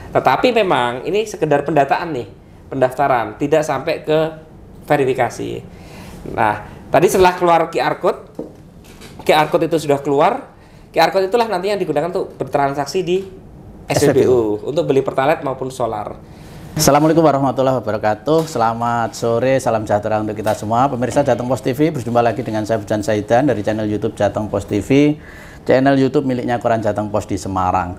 Tetapi memang ini sekedar pendataan nih, pendaftaran, tidak sampai ke verifikasi. Nah, tadi setelah keluar QR code itu sudah keluar, QR code itulah nanti yang digunakan untuk bertransaksi di SPBU untuk beli Pertalite maupun solar. Assalamualaikum warahmatullahi wabarakatuh. Selamat sore, salam sejahtera untuk kita semua. Pemirsa Jateng Pos TV, berjumpa lagi dengan saya Bujan Saidan dari channel YouTube Jateng Pos TV, channel YouTube miliknya Koran Jateng Pos di Semarang.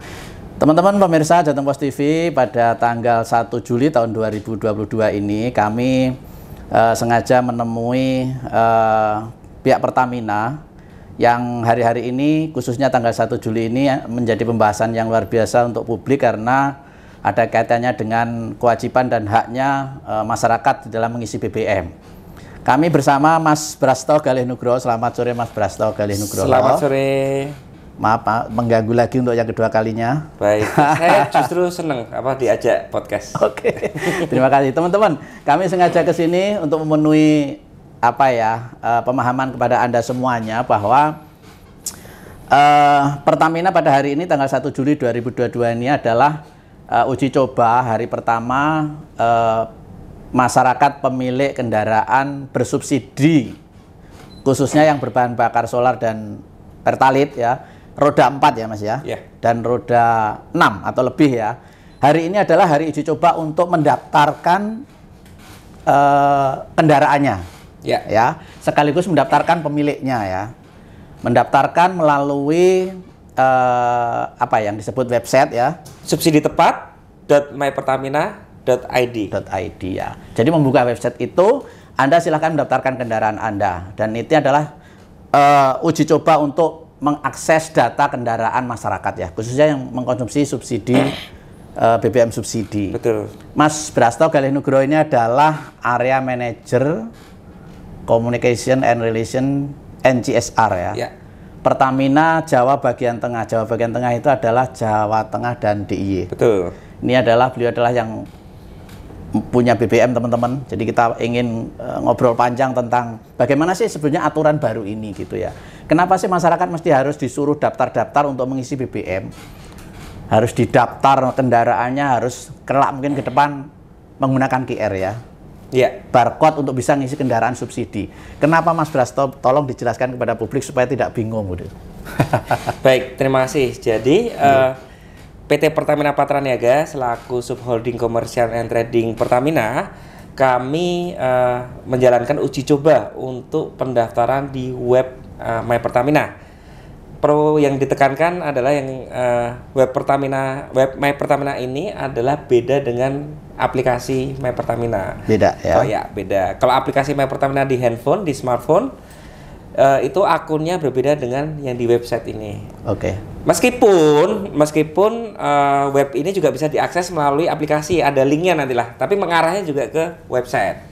Teman-teman pemirsa Jateng Pos TV, pada tanggal 1 Juli tahun 2022 ini kami sengaja menemui pihak Pertamina yang hari-hari ini, khususnya tanggal 1 Juli ini menjadi pembahasan yang luar biasa untuk publik karena ada kaitannya dengan kewajiban dan haknya masyarakat di dalam mengisi BBM. Kami bersama Mas Brasto Galih Nugroho. Selamat sore Mas Brasto Galih Nugroho. Selamat sore. Maaf Pak, mengganggu lagi untuk yang kedua kalinya. Baik, saya justru senang diajak podcast. Oke, terima kasih teman-teman. Kami sengaja ke sini untuk memenuhi pemahaman kepada Anda semuanya bahwa Pertamina pada hari ini tanggal 1 Juli 2022 ini adalah uji coba hari pertama masyarakat pemilik kendaraan bersubsidi, khususnya yang berbahan bakar solar dan Pertalite ya. Roda 4 ya Mas ya, dan roda 6 atau lebih ya. Hari ini adalah hari uji coba untuk mendaftarkan kendaraannya, ya, sekaligus mendaftarkan pemiliknya ya, mendaftarkan melalui yang disebut website ya, subsiditepat.mypertamina.id ya. Jadi membuka website itu, Anda silahkan mendaftarkan kendaraan Anda, dan itu adalah uji coba untuk mengakses data kendaraan masyarakat ya, khususnya yang mengkonsumsi subsidi BBM subsidi. Betul. Mas Brasto Galih Nugroho ini adalah Area Manager Communication and Relation NCSR ya. Pertamina Jawa bagian tengah. Jawa bagian tengah itu adalah Jawa Tengah dan DIY. Betul. Beliau adalah yang punya BBM teman-teman. Jadi kita ingin ngobrol panjang tentang bagaimana sih sebenarnya aturan baru ini gitu ya. Kenapa sih masyarakat mesti harus disuruh daftar-daftar untuk mengisi BBM? Harus didaftar kendaraannya, harus kelak mungkin ke depan menggunakan QR ya. Barcode untuk bisa ngisi kendaraan subsidi. Kenapa Mas Brasto? Tolong dijelaskan kepada publik supaya tidak bingung gitu. Baik, terima kasih. Jadi PT Pertamina Patraniaga selaku subholding komersial and trading Pertamina, kami menjalankan uji coba untuk pendaftaran di web My Pertamina. Pro yang ditekankan adalah yang web My Pertamina ini adalah beda dengan aplikasi My Pertamina. Beda ya? Oh ya, beda. Kalau aplikasi My Pertamina di handphone, di smartphone, itu akunnya berbeda dengan yang di website ini. Oke. Meskipun web ini juga bisa diakses melalui aplikasi, ada linknya nantilah, tapi mengarahnya juga ke website.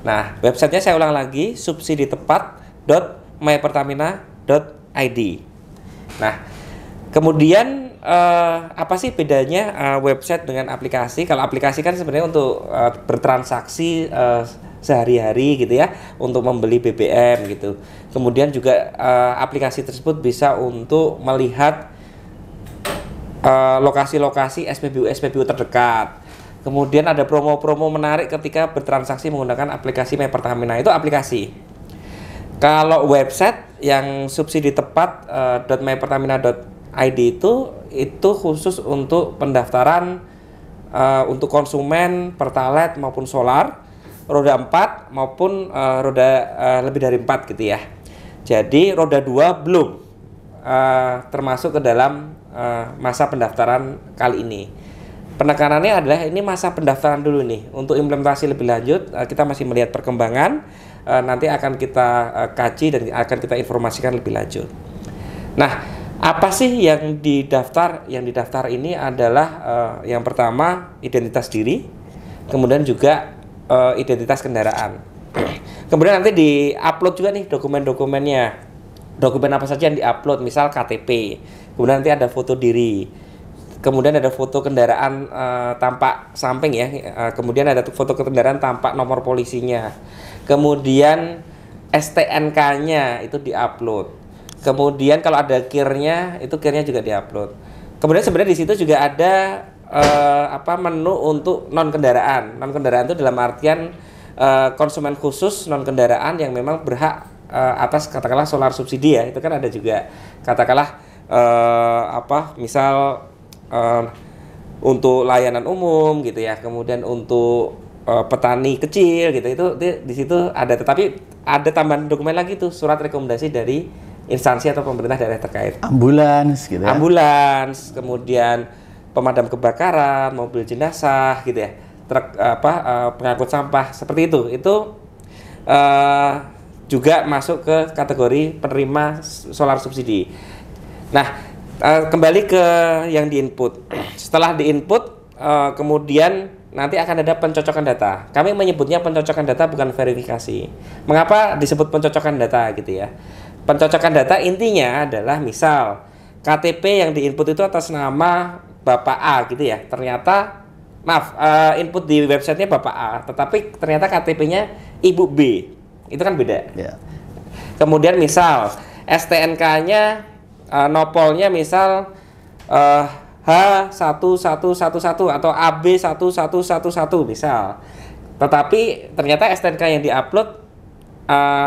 Nah, websitenya saya ulang lagi, subsiditepat.mypertamina.id. Nah, kemudian apa sih bedanya website dengan aplikasi? Kalau aplikasi kan sebenarnya untuk bertransaksi sehari-hari gitu ya, untuk membeli BBM gitu. Kemudian juga aplikasi tersebut bisa untuk melihat lokasi-lokasi SPBU terdekat. Kemudian ada promo-promo menarik ketika bertransaksi menggunakan aplikasi My Pertamina, itu aplikasi. Kalau website yang subsiditepat.mypertamina.id itu khusus untuk pendaftaran untuk konsumen Pertalite maupun solar, roda 4 maupun roda lebih dari 4 gitu ya. Jadi roda 2 belum termasuk ke dalam masa pendaftaran kali ini. Penekanannya adalah ini masa pendaftaran dulu nih. Untuk implementasi lebih lanjut kita masih melihat perkembangan, nanti akan kita kaji dan akan kita informasikan lebih lanjut. Nah, apa sih yang didaftar? Yang didaftar ini adalah yang pertama identitas diri, kemudian juga identitas kendaraan. Kemudian nanti di-upload juga nih dokumen-dokumennya. Dokumen apa saja yang di-upload, misal KTP. Kemudian nanti ada foto diri. Kemudian ada foto kendaraan tampak samping ya. Kemudian ada foto kendaraan tampak nomor polisinya. Kemudian STNK-nya itu di-upload. Kemudian kalau ada kirnya, itu kirnya juga di-upload. Kemudian sebenarnya di situ juga ada menu untuk non kendaraan. Non kendaraan itu dalam artian konsumen khusus non kendaraan yang memang berhak atas katakanlah solar subsidi ya. Itu kan ada juga katakanlah misal untuk layanan umum gitu ya. Kemudian untuk petani kecil gitu itu di situ ada, tetapi ada tambahan dokumen lagi tuh, surat rekomendasi dari instansi atau pemerintah daerah terkait. Ambulans gitu ya. Ambulans, kemudian pemadam kebakaran, mobil jenazah gitu ya. Truk pengangkut sampah seperti itu. Itu juga masuk ke kategori penerima solar subsidi. Nah, kembali ke yang diinput. Setelah diinput kemudian nanti akan ada pencocokan data. Kami menyebutnya pencocokan data bukan verifikasi. Mengapa disebut pencocokan data gitu ya? Pencocokan data intinya adalah misal KTP yang diinput itu atas nama Bapak A gitu ya. Ternyata input di websitenya Bapak A, tetapi ternyata KTP-nya Ibu B. Itu kan beda. Yeah. Kemudian misal STNK-nya nopolnya misal H1111 atau AB1111 misal. Tetapi ternyata STNK yang diupload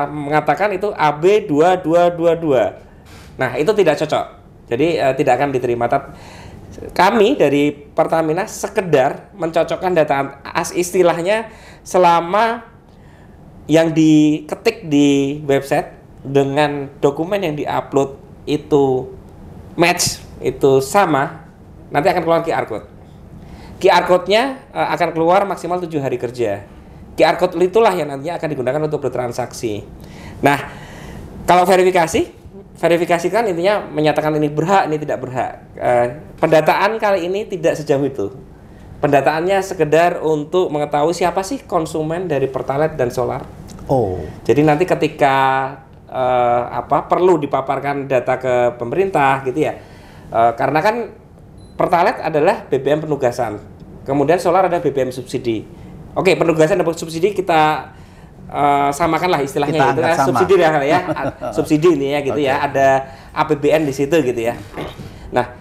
mengatakan itu AB2222. Nah, itu tidak cocok. Jadi tidak akan diterima. Kami dari Pertamina sekedar mencocokkan data istilahnya selama yang diketik di website dengan dokumen yang diupload itu match, itu sama, nanti akan keluar QR code. QR code-nya akan keluar maksimal 7 hari kerja. QR code itulah yang nantinya akan digunakan untuk bertransaksi. Nah, kalau verifikasi kan intinya menyatakan ini berhak, ini tidak berhak. Pendataan kali ini tidak sejauh itu. Pendataannya sekedar untuk mengetahui siapa sih konsumen dari Pertalite dan solar. Oh. Jadi nanti ketika perlu dipaparkan data ke pemerintah gitu ya. Karena kan Pertalite adalah BBM penugasan, kemudian solar ada BBM subsidi. Oke, penugasan dan subsidi kita samakanlah istilahnya gitu kan, subsidi ya, subsidi ini ya gitu ya, ada APBN di situ gitu ya. Nah,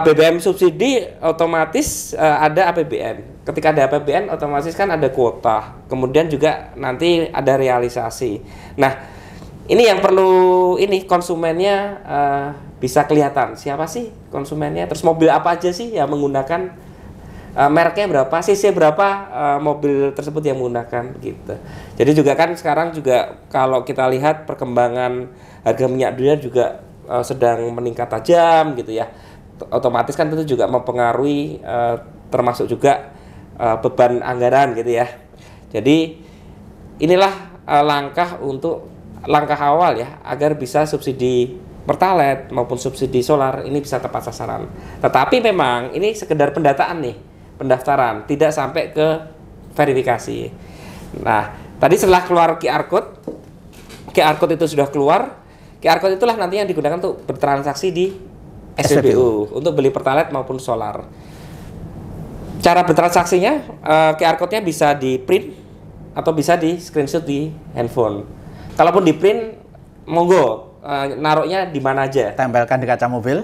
BBM subsidi otomatis ada APBN. Ketika ada APBN otomatis kan ada kuota, kemudian juga nanti ada realisasi. Nah, ini yang perlu konsumennya bisa kelihatan siapa sih konsumennya, terus mobil apa aja sih yang menggunakan, mereknya berapa, cc berapa mobil tersebut yang menggunakan gitu. Jadi juga kan sekarang juga kalau kita lihat perkembangan harga minyak dunia juga sedang meningkat tajam gitu ya. Otomatis kan itu juga mempengaruhi termasuk juga beban anggaran gitu ya. Jadi inilah langkah awal ya agar bisa subsidi Pertalite maupun subsidi solar ini bisa tepat sasaran. Tetapi memang ini sekedar pendataan nih, pendaftaran, tidak sampai ke verifikasi. Nah, tadi setelah keluar QR code itu sudah keluar, QR code itulah nanti yang digunakan untuk bertransaksi di SPBU untuk beli Pertalite maupun solar. Cara bertransaksinya, QR code-nya bisa di print atau bisa di screenshot di handphone. Kalaupun di print, monggo naruhnya di mana aja. Tempelkan di kaca mobil?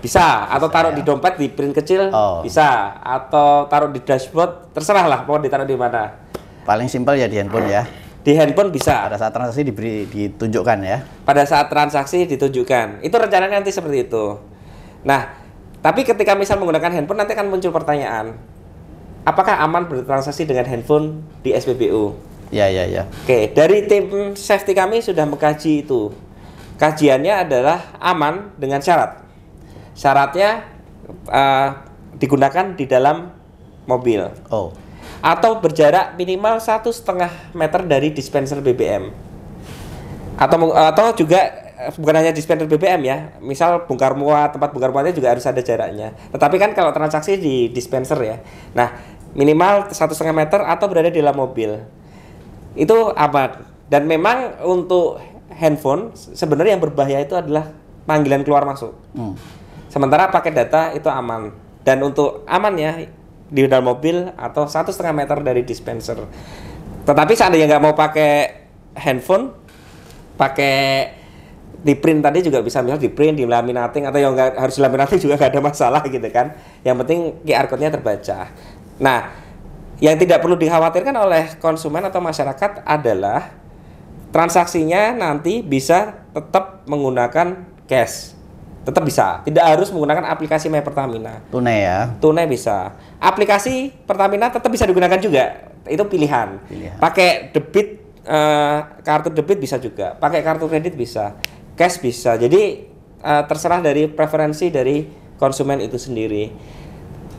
Bisa, atau taruh di dompet di print kecil, bisa, atau taruh di dashboard, terserah lah, mau ditaruh di mana. Paling simpel ya di handphone ya. Di handphone bisa. Pada saat transaksi ditunjukkan ya. Pada saat transaksi ditunjukkan. Itu rencananya nanti seperti itu. Nah, tapi ketika misal menggunakan handphone nanti akan muncul pertanyaan, apakah aman bertransaksi dengan handphone di SPBU? Ya. Oke, dari tim safety kami sudah mengkaji itu. Kajiannya adalah aman dengan syarat. Syaratnya digunakan di dalam mobil. Oh. Atau berjarak minimal 1,5 meter dari dispenser BBM. Atau juga bukan hanya dispenser BBM ya. Misal bongkar muat, tempat bongkar muatnya juga harus ada jaraknya. Tetapi kan kalau transaksi di dispenser ya. Nah, minimal 1,5 meter atau berada di dalam mobil. Itu aman. Dan memang untuk handphone sebenarnya yang berbahaya itu adalah panggilan keluar masuk. Sementara pakai data itu aman. Dan untuk amannya di dalam mobil atau 1,5 meter dari dispenser. Tetapi seandainya nggak mau pakai handphone, pakai di print tadi juga bisa, misal di print, di laminating, atau yang nggak harus laminating juga nggak ada masalah gitu kan. Yang penting QR code-nya terbaca. Nah, yang tidak perlu dikhawatirkan oleh konsumen atau masyarakat adalah transaksinya nanti bisa tetap menggunakan cash. Tetap bisa, tidak harus menggunakan aplikasi My Pertamina. Tunai ya. Tunai bisa. Aplikasi Pertamina tetap bisa digunakan juga. Itu pilihan. Pakai debit, kartu debit bisa juga. Pakai kartu kredit bisa. Cash bisa. Jadi terserah dari preferensi dari konsumen itu sendiri.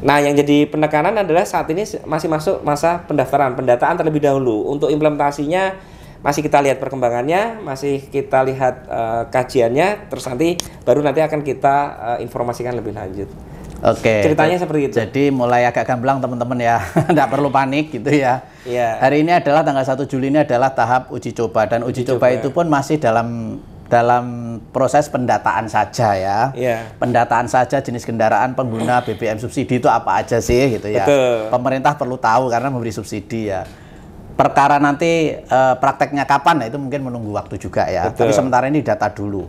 Nah, yang jadi penekanan adalah saat ini masih masuk masa pendaftaran, pendataan terlebih dahulu. Untuk implementasinya masih kita lihat perkembangannya, masih kita lihat kajiannya, terus nanti akan kita informasikan lebih lanjut. Oke. Ceritanya seperti itu. Jadi mulai agak gamblang teman-teman ya, tidak perlu panik gitu ya. Iya. Hari ini adalah tanggal 1 Juli ini adalah tahap uji coba, dan uji coba itu pun masih dalam proses pendataan saja ya. Yeah. Pendataan saja jenis kendaraan pengguna BBM subsidi itu apa aja sih gitu ya. Betul. Pemerintah perlu tahu karena memberi subsidi ya. Perkara nanti prakteknya kapan, nah itu mungkin menunggu waktu juga ya. Betul. Tapi sementara ini data dulu.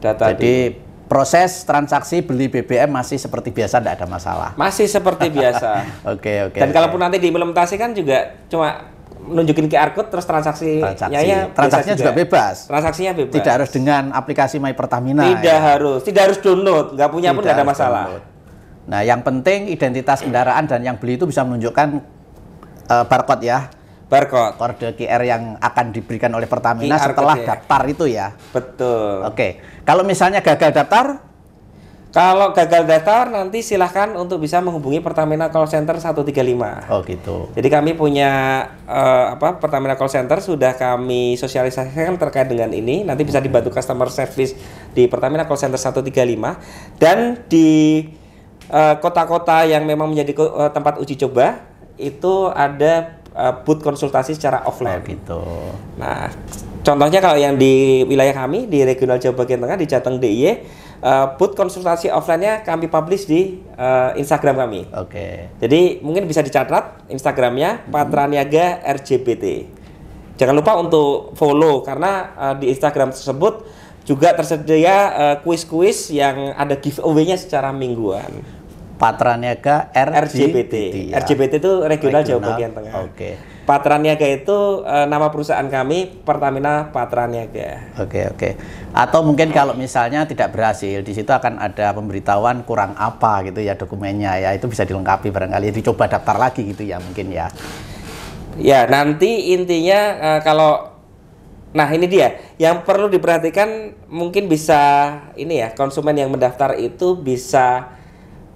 Jadi proses transaksi beli BBM masih seperti biasa, tidak ada masalah. Masih seperti biasa. Oke. Dan kalaupun nanti diimplementasikan juga cuma nunjukin QR code terus transaksinya juga bebas. Transaksinya bebas. Tidak harus dengan aplikasi My Pertamina. Tidak harus download, nggak punya pun nggak ada masalah. Download. Nah, yang penting identitas kendaraan dan yang beli itu bisa menunjukkan barcode ya. Barcode. Kode QR yang akan diberikan oleh Pertamina QR setelah code, daftar itu ya. Betul. Oke. Kalau misalnya gagal daftar? Kalau gagal daftar nanti silahkan untuk bisa menghubungi Pertamina Call Center 135. Oh gitu. Jadi kami punya Pertamina Call Center sudah kami sosialisasikan terkait dengan ini. Nanti bisa dibantu customer service di Pertamina Call Center 135, dan di kota-kota yang memang menjadi tempat uji coba itu ada booth konsultasi secara offline. Oh gitu. Nah, contohnya kalau yang di wilayah kami di Regional Jawa Bagian Tengah di Jateng DIY, booth konsultasi offline-nya kami publish di Instagram kami. Oke. Jadi mungkin bisa dicatat Instagramnya Patraniaga RJBT. Jangan lupa untuk follow karena di Instagram tersebut juga tersedia kuis-kuis yang ada giveaway-nya secara mingguan. Patraniaga RJBT. Ya. RJBT itu Regional Jawa Bagian Tengah. Oke. Patraniaga itu nama perusahaan kami, Pertamina Patraniaga. Oke. Atau mungkin kalau misalnya tidak berhasil, di situ akan ada pemberitahuan kurang apa gitu ya dokumennya ya, itu bisa dilengkapi barangkali, dicoba daftar lagi gitu ya mungkin ya. Ya, nanti intinya nah ini dia yang perlu diperhatikan, mungkin bisa ini ya, konsumen yang mendaftar itu bisa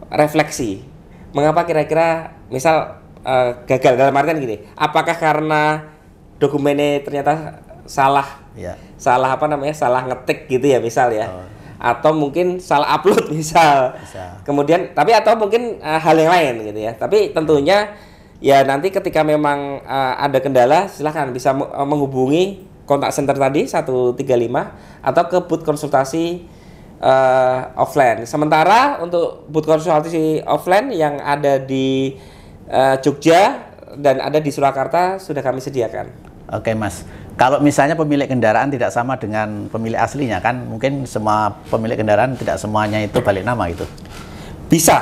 refleksi. Mengapa kira-kira misal gagal, dalam artian gini, apakah karena dokumennya ternyata salah, salah ngetik gitu ya misal ya, atau mungkin salah upload misal, kemudian atau mungkin hal yang lain gitu ya. Tapi tentunya ya nanti ketika memang ada kendala, silahkan bisa menghubungi kontak center tadi 135 atau ke booth konsultasi offline. Sementara untuk booth konsultasi offline yang ada di Jogja dan ada di Surakarta sudah kami sediakan. Oke Mas, kalau misalnya pemilik kendaraan tidak sama dengan pemilik aslinya, kan mungkin semua pemilik kendaraan tidak semuanya itu balik nama gitu. Bisa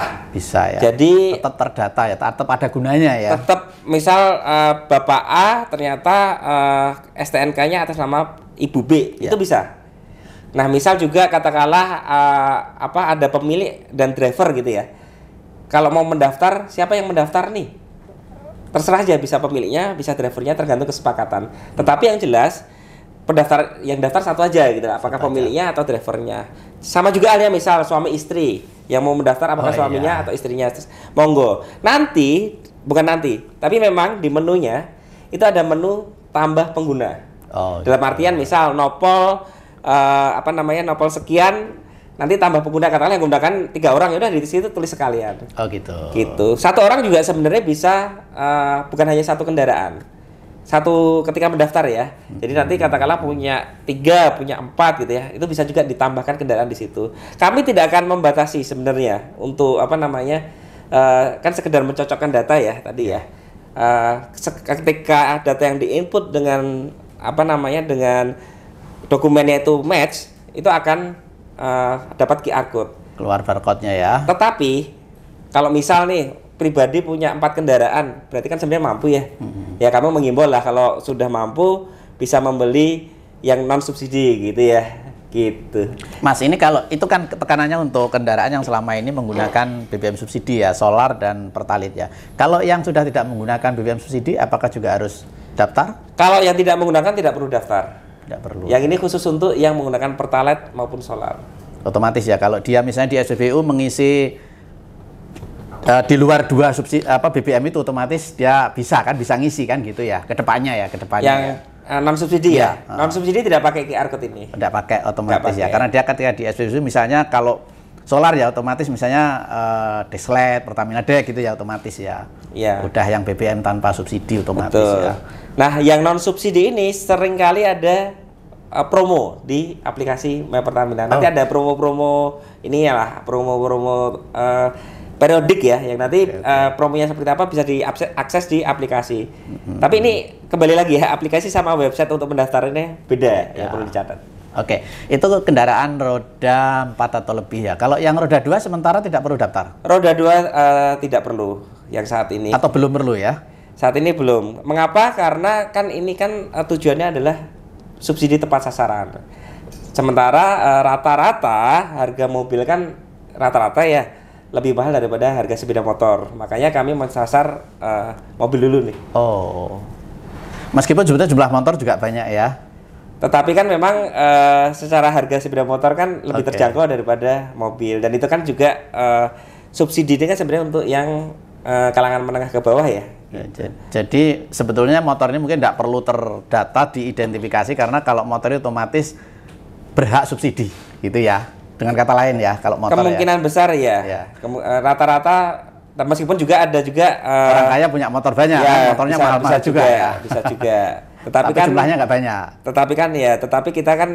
ya. Jadi tetap terdata ya, tetap ada gunanya ya. Tetap misal Bapak A ternyata STNK-nya atas nama Ibu B, itu bisa. Nah, misal juga katakanlah ada pemilik dan driver gitu ya. Kalau mau mendaftar, siapa yang mendaftar nih? Terserah aja, bisa pemiliknya, bisa drivernya, tergantung kesepakatan. Tetapi yang jelas yang daftar satu aja gitu, apakah pemiliknya atau drivernya. Sama juga halnya misal suami istri yang mau mendaftar, apakah suaminya atau istrinya. Monggo. Tapi memang di menunya itu ada menu tambah pengguna. Dalam artian misal nopol nopol sekian, nanti tambah pengguna, katakanlah yang menggunakan 3 orang, ya udah di situ tulis sekalian. Oh gitu. Gitu. Satu orang juga sebenarnya bisa bukan hanya satu kendaraan. Satu ketika mendaftar ya. Jadi nanti katakanlah punya 3, punya 4 gitu ya. Itu bisa juga ditambahkan kendaraan di situ. Kami tidak akan membatasi sebenarnya untuk kan sekedar mencocokkan data ya tadi ya. Ketika data yang diinput dengan dengan dokumennya itu match, itu akan dapat QR code. Keluar barcode-nya ya. Tetapi kalau misal nih pribadi punya 4 kendaraan, berarti kan sebenarnya mampu ya. Ya kami mengimbau lah kalau sudah mampu bisa membeli yang non subsidi gitu ya. Gitu. Mas, ini kalau itu kan tekanannya untuk kendaraan yang selama ini menggunakan BBM subsidi ya, solar dan pertalite ya. Kalau yang sudah tidak menggunakan BBM subsidi, apakah juga harus daftar? Kalau yang tidak menggunakan tidak perlu daftar. Tidak perlu. Yang ini khusus untuk yang menggunakan pertalite maupun solar. Otomatis ya, kalau dia misalnya di SPBU mengisi di luar 2 subsidi BBM itu otomatis dia bisa ngisi kan gitu ya, kedepannya ya. Yang non subsidi ya, non subsidi tidak pakai QR code ini. Tidak pakai otomatis ya, karena dia ketika di SPBU misalnya kalau solar ya otomatis misalnya Deslet, Pertamina D gitu ya otomatis ya. Iya. Udah yang BBM tanpa subsidi otomatis. Betul. Ya. Nah, yang non subsidi ini seringkali ada promo di aplikasi My Pertamina. Nanti ada promo-promo ini ya lah, promo-promo periodik ya, yang nanti promonya seperti apa bisa diakses di aplikasi. Tapi ini kembali lagi ya, aplikasi sama website untuk pendaftarannya beda ya, perlu dicatat. Oke, itu kendaraan roda 4 atau lebih ya. Kalau yang roda 2 sementara tidak perlu daftar? Roda 2 tidak perlu yang saat ini. Atau belum perlu ya? Saat ini belum. Mengapa? Karena kan ini kan tujuannya adalah subsidi tepat sasaran. Sementara rata-rata harga mobil kan rata-rata ya lebih mahal daripada harga sepeda motor. Makanya kami mensasar mobil dulu nih. Oh. Meskipun sebetulnya jumlah motor juga banyak ya. Tetapi kan memang secara harga sepeda motor kan lebih terjangkau daripada mobil, dan itu kan juga subsidinya kan sebenarnya untuk yang kalangan menengah ke bawah ya. Jadi sebetulnya motor ini mungkin tidak perlu terdata diidentifikasi, karena kalau motor itu otomatis berhak subsidi gitu ya. Dengan kata lain ya, kalau motor kemungkinan besar ya. Rata-rata meskipun juga ada juga orang kaya punya motor banyak, ya, kan? Motornya mahal-mahal juga ya. Bisa juga. Tetapi kan jumlahnya nggak banyak. Tetapi kita kan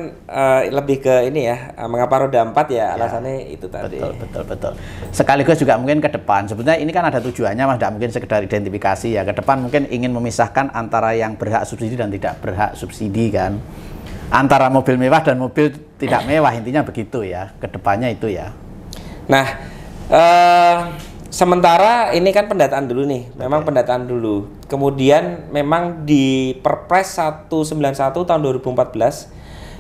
lebih ke ini ya, mengapa roda 4 ya, alasannya itu tadi. Betul. Sekaligus juga mungkin ke depan. Sebetulnya ini kan ada tujuannya, Mas, tidak mungkin sekedar identifikasi ya. Ke depan mungkin ingin memisahkan antara yang berhak subsidi dan tidak berhak subsidi kan. Antara mobil mewah dan mobil tidak mewah, intinya begitu ya. Ke depannya itu ya. Nah, sementara ini kan pendataan dulu nih, memang pendataan dulu. Kemudian memang di Perpres 191 tahun 2014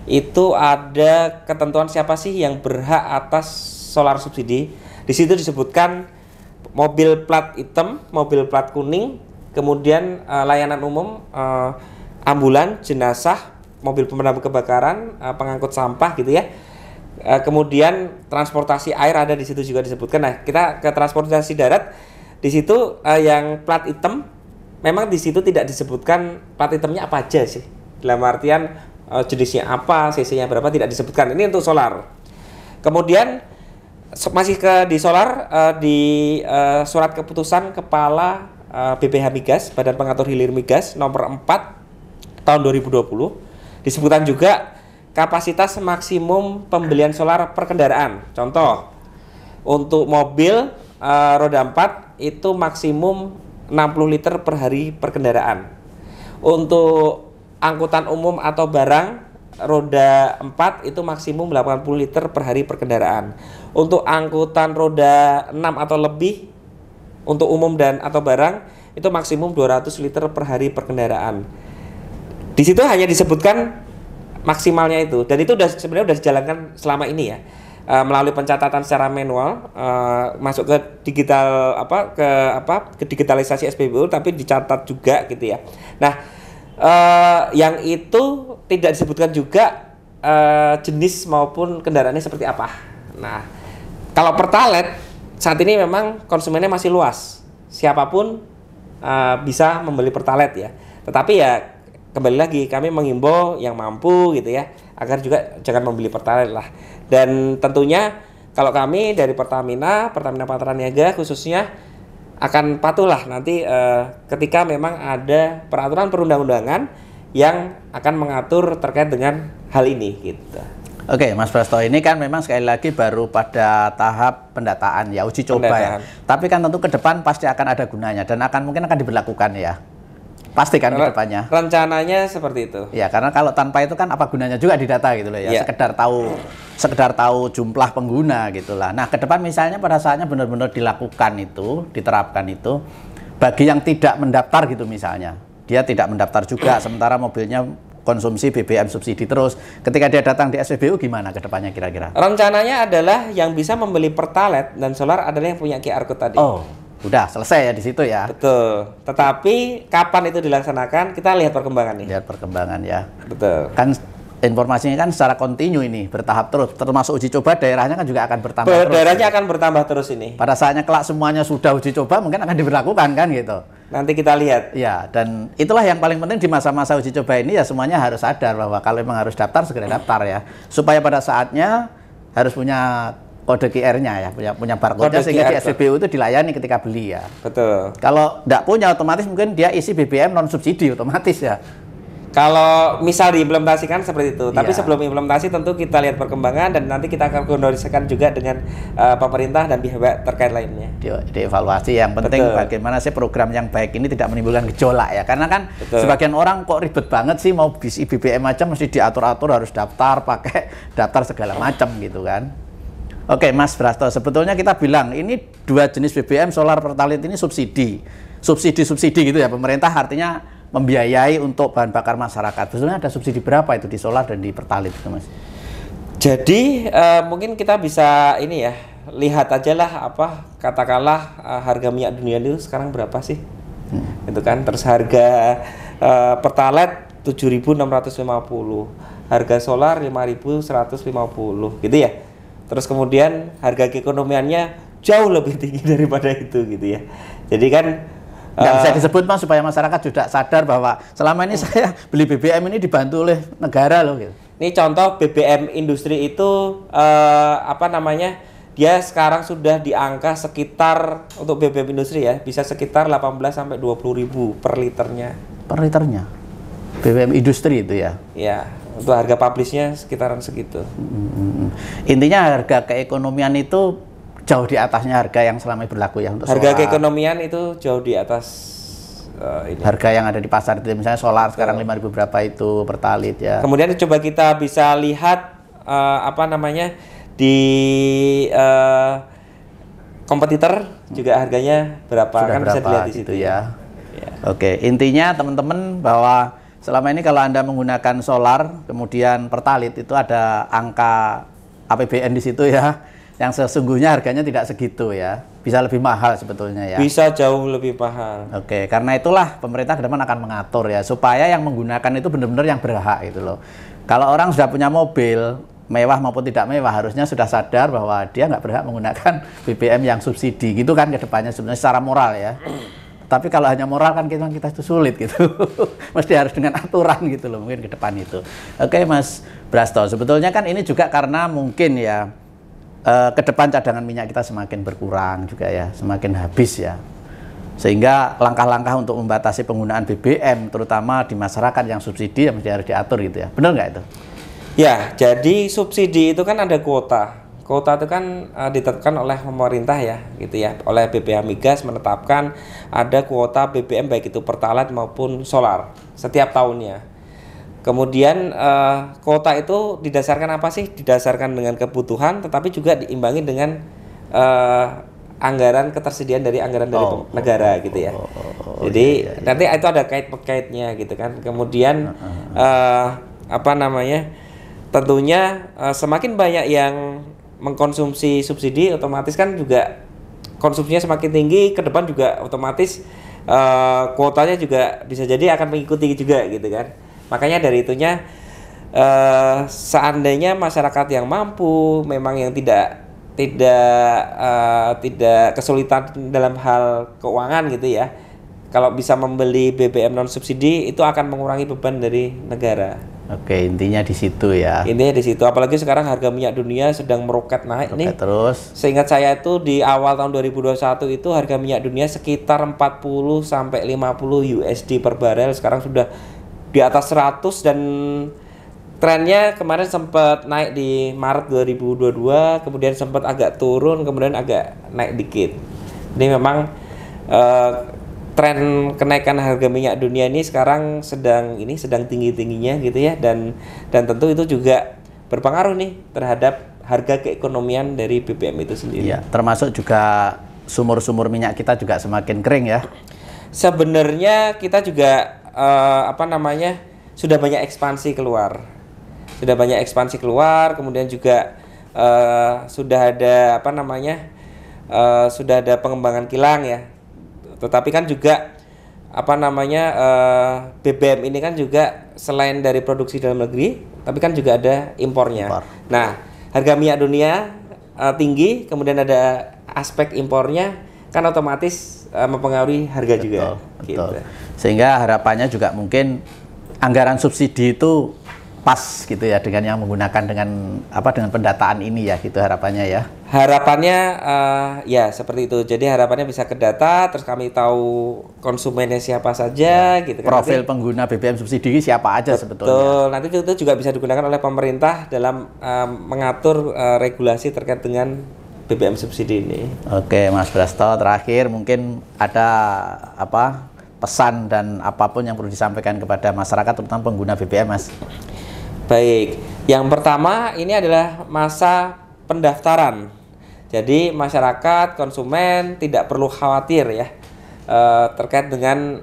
itu ada ketentuan siapa sih yang berhak atas solar subsidi. Di situ disebutkan mobil plat hitam, mobil plat kuning, kemudian layanan umum, ambulan, jenazah, mobil pemadam kebakaran, pengangkut sampah gitu ya. Kemudian transportasi air ada di situ juga disebutkan. Nah, kita ke transportasi darat. Di situ yang plat hitam memang di situ tidak disebutkan plat hitamnya apa aja sih. Dalam artian jenisnya apa, cc-nya berapa tidak disebutkan. Ini untuk solar. Kemudian masih di solar di surat keputusan Kepala BPH Migas, Badan Pengatur Hilir Migas nomor 4 tahun 2020 disebutkan juga kapasitas maksimum pembelian solar per kendaraan. Contoh, untuk mobil roda 4 itu maksimum 60 liter per hari per kendaraan. Untuk angkutan umum atau barang roda 4 itu maksimum 80 liter per hari per kendaraan. Untuk angkutan roda 6 atau lebih untuk umum dan atau barang itu maksimum 200 liter per hari per kendaraan. Di situ hanya disebutkan maksimalnya itu, dan itu sebenarnya sudah dijalankan selama ini ya, melalui pencatatan secara manual, masuk ke digital ke digitalisasi SPBU, tapi dicatat juga gitu ya. Nah, yang itu tidak disebutkan juga jenis maupun kendaraannya seperti apa. Nah, kalau pertalite saat ini memang konsumennya masih luas, siapapun bisa membeli pertalite ya. Tetapi ya kembali lagi kami mengimbau yang mampu gitu ya, agar juga jangan membeli pertalite lah. Dan tentunya kalau kami dari Pertamina Patraniaga khususnya akan patuhlah nanti ketika memang ada peraturan perundang-undangan yang akan mengatur terkait dengan hal ini gitu. Oke, Mas Prasto, ini kan memang sekali lagi baru pada tahap pendataan ya, uji coba ya. Tapi kan tentu ke depan pasti akan ada gunanya dan mungkin akan diberlakukan ya. Pasti kan ke depannya. Rencananya seperti itu. Ya, karena kalau tanpa itu kan apa gunanya juga di data gitu loh ya. Sekedar tahu jumlah pengguna gitulah. Nah, ke depan misalnya pada saatnya benar-benar dilakukan itu, diterapkan itu bagi yang tidak mendaftar gitu misalnya. Dia tidak mendaftar juga sementara mobilnya konsumsi BBM subsidi terus. Ketika dia datang di SPBU gimana ke depannya kira-kira? Rencananya adalah yang bisa membeli Pertalite dan solar adalah yang punya QR code tadi. Oh, udah selesai ya di situ ya. Betul. Tetapi kapan itu dilaksanakan kita lihat perkembangan nih. Lihat perkembangan ya. Betul. Kan informasinya kan secara kontinu ini bertahap terus, termasuk uji coba daerahnya kan juga akan bertambah terus. Daerahnya akan bertambah terus ini. Pada saatnya kelak semuanya sudah uji coba mungkin akan diberlakukan kan gitu. Nanti kita lihat. Ya, dan itulah yang paling penting di masa-masa uji coba ini ya semuanya harus sadar bahwa kalau memang harus daftar segera daftar ya. Supaya pada saatnya harus punya kode QR-nya ya, punya barcode-nya sehingga di SPBU itu dilayani ketika beli ya. Betul. Kalau tidak punya otomatis mungkin dia isi BBM non subsidi otomatis ya. Kalau misal diimplementasikan seperti itu, tapi Iya. sebelum implementasi tentu kita lihat perkembangan dan nanti kita akan koordinasikan juga dengan pemerintah dan pihak terkait lainnya. Dievaluasi yang penting Betul. bagaimana sih program yang baik ini tidak menimbulkan gejolak ya. Karena kan Betul. sebagian orang kok ribet banget sih mau isi BBM aja mesti diatur-atur harus daftar pakai daftar segala macam gitu kan. Oke Mas Brasto, sebetulnya kita bilang ini dua jenis BBM solar Pertalite ini subsidi gitu ya, pemerintah artinya membiayai untuk bahan bakar masyarakat. Sebetulnya ada subsidi berapa itu di solar dan di Pertalite itu Mas? Jadi mungkin kita bisa ini ya, lihat aja lah apa katakanlah harga minyak dunia itu sekarang berapa sih? Itu kan terus harga Pertalite 7.650, harga solar 5.150 gitu ya. Terus kemudian harga keekonomiannya jauh lebih tinggi daripada itu gitu ya. Jadi kan Nggak bisa disebut Mas supaya masyarakat juga sadar bahwa selama ini saya beli BBM ini dibantu oleh negara loh gitu. Ini contoh BBM industri itu apa namanya? Dia sekarang sudah di angka sekitar untuk BBM industri ya, bisa sekitar 18 sampai 20.000 per liternya. Per liternya. BBM industri itu ya. Ya, untuk harga publishnya sekitaran segitu. Intinya harga keekonomian itu jauh di atasnya harga yang selama ini berlaku ya untuk Harga solar. keekonomian itu jauh di atas ini. Harga yang ada di pasar itu misalnya solar sekarang 5.000 berapa itu Pertalite ya. Kemudian coba kita bisa lihat apa namanya di kompetitor juga harganya berapa. Sudah Kan bisa berapa dilihat di gitu situ ya. Ya. Oke, intinya teman-teman bahwa selama ini kalau Anda menggunakan solar kemudian Pertalite itu ada angka APBN di situ ya. Yang sesungguhnya harganya tidak segitu ya. Bisa lebih mahal sebetulnya ya. Bisa jauh lebih mahal. Oke, karena itulah pemerintah ke depan akan mengatur ya supaya yang menggunakan itu benar-benar yang berhak gitu loh. Kalau orang sudah punya mobil mewah maupun tidak mewah harusnya sudah sadar bahwa dia nggak berhak menggunakan BBM yang subsidi gitu kan ke depannya sebenarnya secara moral ya. Tapi kalau hanya moral kan kita itu sulit gitu. Mesti harus dengan aturan gitu loh mungkin ke depan itu. Oke Mas Brasto, sebetulnya kan ini juga karena mungkin ya ke depan cadangan minyak kita semakin berkurang juga ya, semakin habis ya. Sehingga langkah-langkah untuk membatasi penggunaan BBM terutama di masyarakat yang subsidi yang harus diatur gitu ya. Benar nggak itu? Ya, jadi subsidi itu kan ada kuota. Kuota itu kan ditetapkan oleh pemerintah ya, gitu ya. Oleh BPH Migas menetapkan ada kuota BBM baik itu Pertalite maupun solar setiap tahunnya. Kemudian kuota itu didasarkan apa sih? Didasarkan dengan kebutuhan, tetapi juga diimbangi dengan anggaran ketersediaan dari anggaran dari negara gitu ya. Jadi nanti itu ada kait-kaitnya gitu kan. Kemudian apa namanya? Tentunya semakin banyak yang mengkonsumsi subsidi, otomatis kan juga konsumsinya semakin tinggi. Ke depan juga otomatis kuotanya juga bisa jadi akan mengikuti juga gitu kan. Makanya dari itunya seandainya masyarakat yang mampu, memang yang tidak kesulitan dalam hal keuangan gitu ya, kalau bisa membeli BBM non subsidi itu akan mengurangi beban dari negara. Oke, intinya di situ ya. Intinya di situ. Apalagi sekarang harga minyak dunia sedang meroket naik nih. Terus. Seingat saya itu di awal tahun 2021 itu harga minyak dunia sekitar 40 sampai 50 USD per barel. Sekarang sudah di atas 100 dan trennya kemarin sempat naik di Maret 2022, kemudian sempat agak turun, kemudian agak naik dikit. Ini memang tren kenaikan harga minyak dunia ini sekarang sedang tinggi-tingginya gitu ya, dan tentu itu juga berpengaruh nih terhadap harga keekonomian dari BBM itu sendiri. Iya, termasuk juga sumur-sumur minyak kita juga semakin kering ya. Sebenarnya kita juga sudah banyak ekspansi keluar. Kemudian juga sudah ada sudah ada pengembangan kilang ya. Tetapi kan juga BBM ini kan juga selain dari produksi dalam negeri, tapi kan juga ada impornya. Nah, harga minyak dunia tinggi, kemudian ada aspek impornya, kan otomatis mempengaruhi harga juga. Betul. Sehingga harapannya juga mungkin anggaran subsidi itu pas gitu ya dengan yang menggunakan dengan pendataan ini ya, gitu harapannya ya. Harapannya ya seperti itu. Jadi harapannya bisa ke data, terus kami tahu konsumennya siapa saja gitu kan. Profil pengguna BBM subsidi siapa aja sebetulnya. Betul. Nanti itu juga bisa digunakan oleh pemerintah dalam mengatur regulasi terkait dengan BBM subsidi ini. Oke, Mas Brasto, terakhir mungkin ada pesan dan apapun yang perlu disampaikan kepada masyarakat terutama pengguna BBM, Mas. Baik, yang pertama ini adalah masa pendaftaran. Jadi masyarakat, konsumen tidak perlu khawatir ya terkait dengan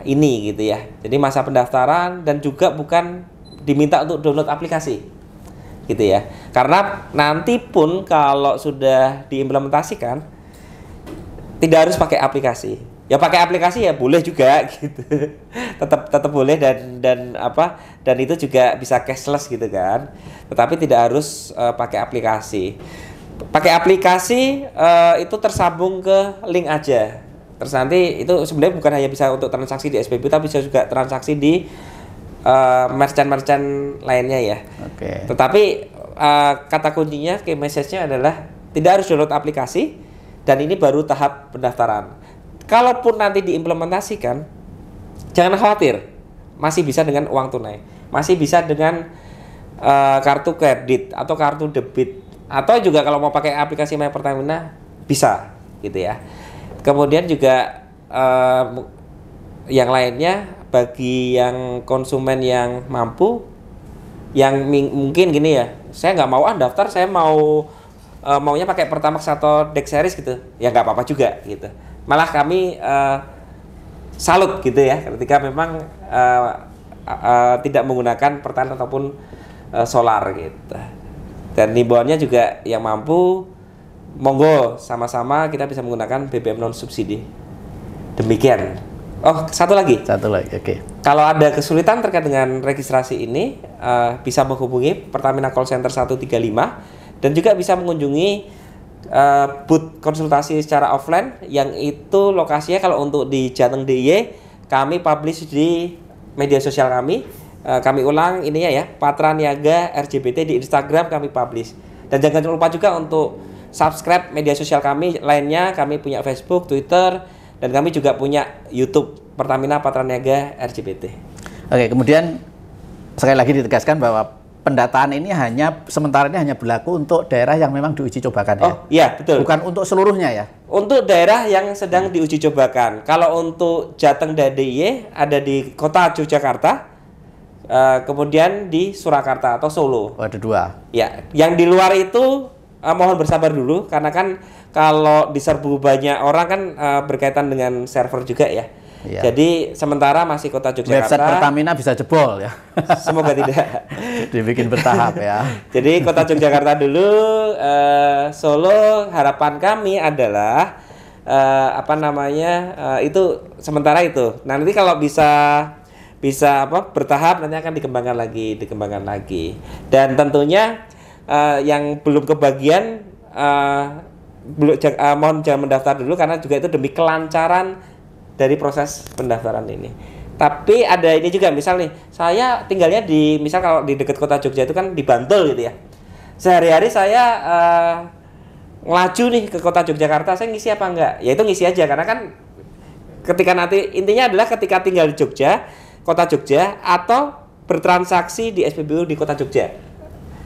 ini gitu ya. Jadi masa pendaftaran dan juga bukan diminta untuk download aplikasi gitu ya. Karena nanti pun kalau sudah diimplementasikan tidak harus pakai aplikasi. Ya pakai aplikasi ya boleh juga gitu. tetap boleh dan itu juga bisa cashless gitu kan. Tetapi tidak harus pakai aplikasi. Pakai aplikasi itu tersambung ke link aja. Terus nanti itu sebenarnya bukan hanya bisa untuk transaksi di SPBU, tapi bisa juga transaksi di merchant-merchant lainnya ya. Oke. Tetapi kata kuncinya, key message-nya adalah tidak harus download aplikasi, dan ini baru tahap pendaftaran. Kalaupun nanti diimplementasikan, jangan khawatir, masih bisa dengan uang tunai, masih bisa dengan kartu kredit atau kartu debit, atau juga kalau mau pakai aplikasi My Pertamina bisa, gitu ya. Kemudian juga yang lainnya bagi yang konsumen yang mampu, yang mungkin gini ya, saya nggak mau daftar, saya maunya pakai Pertamax atau Dex Series gitu, ya nggak apa-apa juga gitu. Malah kami salut gitu ya ketika memang tidak menggunakan Pertalite ataupun solar gitu. Dan himbauannya juga yang mampu, monggo sama-sama kita bisa menggunakan BBM non subsidi. Demikian. Oh, satu lagi, oke. Kalau ada kesulitan terkait dengan registrasi ini, bisa menghubungi Pertamina Call Center 135 dan juga bisa mengunjungi booth konsultasi secara offline, yang itu lokasinya kalau untuk di Jateng DIY kami publish di media sosial kami. Kami ulang ininya ya, Patra Niaga RJBT di Instagram kami publish. Dan jangan lupa juga untuk subscribe media sosial kami lainnya. Kami punya Facebook, Twitter, dan kami juga punya YouTube Pertamina Patra Niaga RJBT. Oke, kemudian sekali lagi ditegaskan bahwa pendataan ini sementara ini hanya berlaku untuk daerah yang memang diuji cobakan ya? Oh iya, betul. Bukan untuk seluruhnya ya? Untuk daerah yang sedang diuji cobakan. Kalau untuk Jateng dan DIY ada di kota Yogyakarta, kemudian di Surakarta atau Solo. Oh, ada dua. Ya, yang di luar itu mohon bersabar dulu, karena kan kalau diserbu banyak orang kan berkaitan dengan server juga ya. Iya. Jadi sementara masih kota Yogyakarta. Website Pertamina bisa jebol ya. Semoga tidak. Dibikin bertahap ya. Jadi kota Yogyakarta dulu, Solo. Harapan kami adalah itu sementara itu. Nah, nanti kalau bisa bertahap, nanti akan dikembangkan lagi. Dan tentunya yang belum kebagian mohon jangan mendaftar dulu, karena juga itu demi kelancaran dari proses pendaftaran ini. Tapi ada ini juga, misal nih, saya tinggalnya misal kalau di dekat kota Jogja itu kan di Bantul gitu ya. Sehari-hari saya ngelaju nih ke kota Yogyakarta, saya ngisi apa enggak? Ya itu ngisi aja, karena kan ketika nanti, intinya adalah ketika tinggal di Jogja, kota Jogja, atau bertransaksi di SPBU di kota Jogja.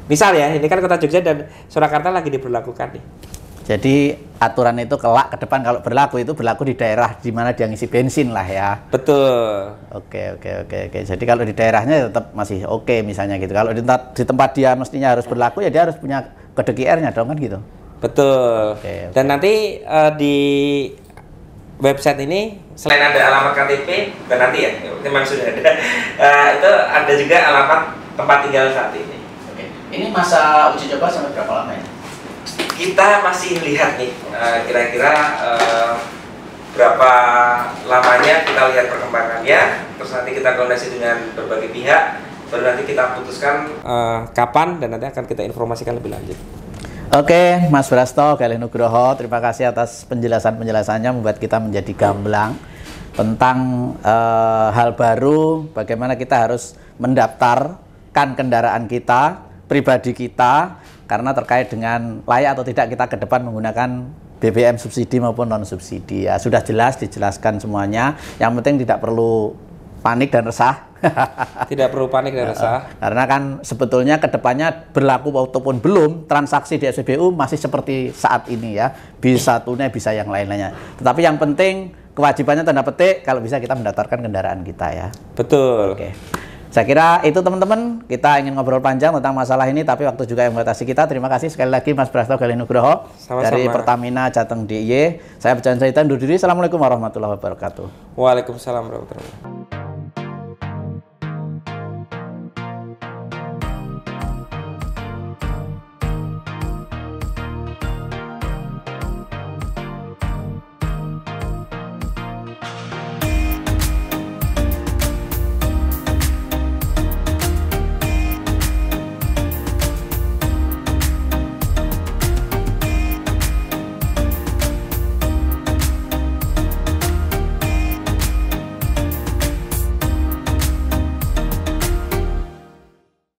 Misal ya, ini kan kota Jogja dan Surakarta lagi diberlakukan nih. Jadi aturan itu kelak ke depan kalau berlaku itu berlaku di daerah di mana dia ngisi bensin lah ya. Betul. Oke. Jadi kalau di daerahnya tetap masih oke misalnya gitu. Kalau di tempat dia mestinya harus berlaku ya dia harus punya kode QR-nya dong kan gitu. Betul. Oke. Dan nanti di website ini selain ada alamat KTP, bukan nanti ya, memang sudah ada. Itu ada juga alamat tempat tinggal saat ini. Oke. Ini masa uji coba sampai berapa lama ya? Kita masih lihat nih, kira-kira berapa lamanya, kita lihat perkembangannya, terus nanti kita koordinasi dengan berbagai pihak, baru nanti kita putuskan kapan dan nanti akan kita informasikan lebih lanjut. Oke, Mas Brasto Galih Nugroho, terima kasih atas penjelasannya membuat kita menjadi gamblang tentang hal baru, bagaimana kita harus mendaftarkan kendaraan kita, pribadi kita, karena terkait dengan layak atau tidak kita ke depan menggunakan BBM subsidi maupun non subsidi. Ya, sudah jelas dijelaskan semuanya. Yang penting tidak perlu panik dan resah. Tidak perlu panik dan resah. Karena kan sebetulnya kedepannya berlaku ataupun belum transaksi di SPBU masih seperti saat ini ya. Bisa tunai, bisa yang lain-lainnya. Tetapi yang penting kewajibannya tanda petik kalau bisa kita mendaftarkan kendaraan kita ya. Betul. Oke. Saya kira itu teman-teman, kita ingin ngobrol panjang tentang masalah ini tapi waktu juga yang membatasi kita. Terima kasih sekali lagi Mas Brasto Galih Nugroho dari Pertamina Jateng DIY. Saya Pujan Saitan undur diri. Assalamualaikum warahmatullahi wabarakatuh. Waalaikumsalam warahmatullahi wabarakatuh.